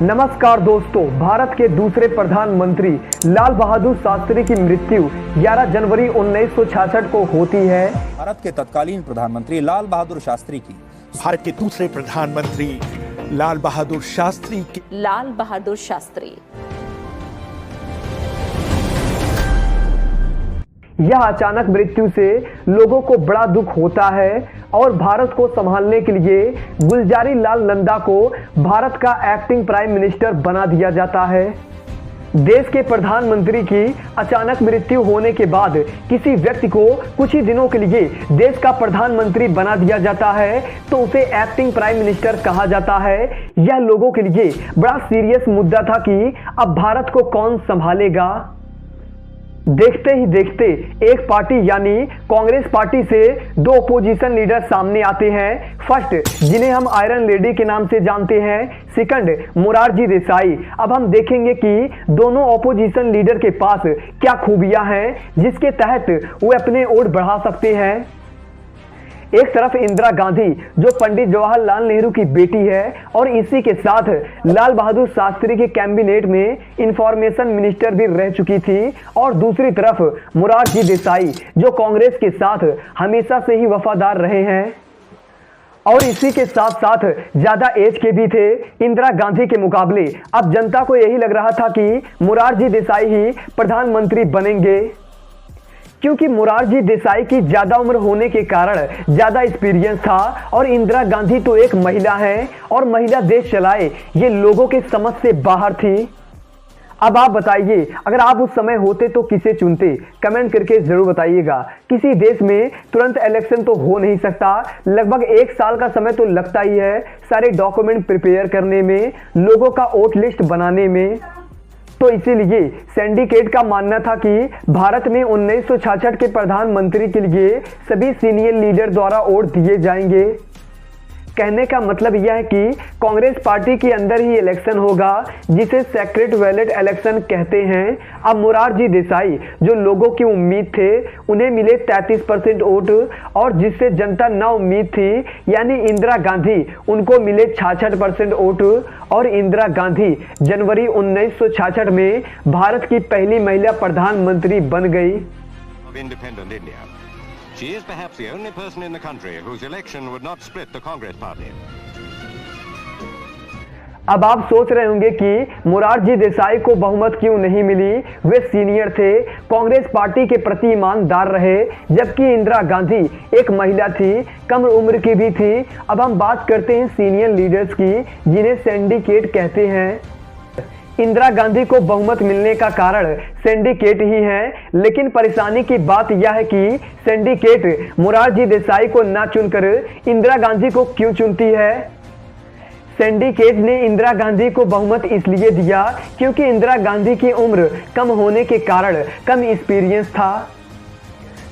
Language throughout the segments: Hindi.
नमस्कार दोस्तों, भारत के दूसरे प्रधानमंत्री लाल बहादुर शास्त्री की मृत्यु 11 जनवरी 1966 को होती है। भारत के तत्कालीन प्रधानमंत्री लाल बहादुर शास्त्री की भारत के दूसरे प्रधानमंत्री लाल बहादुर शास्त्री यह अचानक मृत्यु से लोगों को बड़ा दुख होता है और भारत को संभालने के लिए गुलजारी लाल नंदा को भारत का एक्टिंग प्राइम मिनिस्टर बना दिया जाता है। देश के प्रधानमंत्री की अचानक मृत्यु होने के बाद किसी व्यक्ति को कुछ ही दिनों के लिए देश का प्रधानमंत्री बना दिया जाता है तो उसे एक्टिंग प्राइम मिनिस्टर कहा जाता है। यह लोगों के लिए बड़ा सीरियस मुद्दा था कि अब भारत को कौन संभालेगा। देखते ही देखते एक पार्टी यानी कांग्रेस पार्टी से दो अपोजिशन लीडर सामने आते हैं। फर्स्ट, जिन्हें हम आयरन लेडी के नाम से जानते हैं, सेकंड मोरारजी देसाई। अब हम देखेंगे कि दोनों अपोजिशन लीडर के पास क्या खूबियां हैं जिसके तहत वो अपने वोट बढ़ा सकते हैं। एक तरफ इंदिरा गांधी जो पंडित जवाहरलाल नेहरू की बेटी है और इसी के साथ लाल बहादुर शास्त्री के कैबिनेट में इंफॉर्मेशन मिनिस्टर भी रह चुकी थी, और दूसरी तरफ मोरारजी देसाई जो कांग्रेस के साथ हमेशा से ही वफादार रहे हैं और इसी के साथ साथ ज्यादा एज के भी थे इंदिरा गांधी के मुकाबले। अब जनता को यही लग रहा था कि मोरारजी देसाई ही प्रधानमंत्री बनेंगे, क्योंकि मोरारजी देसाई की ज्यादा उम्र होने के कारण ज्यादा एक्सपीरियंस था और इंदिरा गांधी तो एक महिला है और महिला देश चलाए ये लोगों के समझ से बाहर थी। अब आप बताइए, अगर आप उस समय होते तो किसे चुनते? कमेंट करके जरूर बताइएगा। किसी देश में तुरंत इलेक्शन तो हो नहीं सकता, लगभग 1 साल का समय तो लगता ही है सारे डॉक्यूमेंट प्रिपेयर करने में, लोगों का वोट लिस्ट बनाने में। तो इसीलिए सिंडिकेट का मानना था कि भारत में 1966 के प्रधानमंत्री के लिए सभी सीनियर लीडर द्वारा वोट दिए जाएंगे। कहने का मतलब यह है कि कांग्रेस पार्टी के अंदर ही इलेक्शन होगा, जिसे सेक्रेट बैलेट इलेक्शन कहते हैं। अब मोरारजी देसाई जो लोगों की उम्मीद थे उन्हें मिले 33% वोट, और जिससे जनता ना उम्मीद थी यानी इंदिरा गांधी उनको मिले 66% वोट, और इंदिरा गांधी जनवरी 1966 में भारत की पहली महिला प्रधानमंत्री बन गई। She is perhaps the only person in the country whose election would not split the Congress party. अब आप सोच रहे होंगे कि मोरारजी देसाई को बहुमत क्यों नहीं मिली। वे सीनियर थे, कांग्रेस पार्टी के प्रति ईमानदार रहे, जबकि इंदिरा गांधी एक महिला थी, कम उम्र की भी थी। अब हम बात करते हैं सीनियर लीडर्स की, जिन्हें सिंडिकेट कहते हैं। इंदिरा गांधी को बहुमत मिलने का कारण सिंडिकेट ही है, लेकिन परेशानी की बात यह है कि सिंडिकेट मोरारजी देसाई को ना चुनकर इंदिरा गांधी को क्यों चुनती है। सिंडिकेट ने इंदिरा गांधी को बहुमत इसलिए दिया क्योंकि इंदिरा गांधी की उम्र कम होने के कारण कम एक्सपीरियंस था,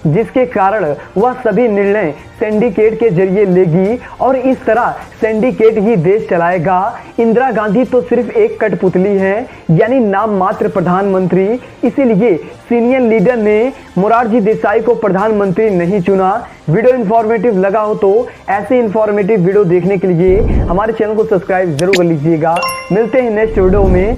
जिसके कारण वह सभी निर्णय सिंडिकेट के जरिए लेगी और इस तरह सिंडिकेट ही देश चलाएगा। इंदिरा गांधी तो सिर्फ एक कठपुतली है, यानी नाम मात्र प्रधानमंत्री। इसीलिए सीनियर लीडर ने मोरारजी देसाई को प्रधानमंत्री नहीं चुना। वीडियो इन्फॉर्मेटिव लगा हो तो ऐसे इन्फॉर्मेटिव वीडियो देखने के लिए हमारे चैनल को सब्सक्राइब जरूर कर लीजिएगा। मिलते हैं नेक्स्ट वीडियो में।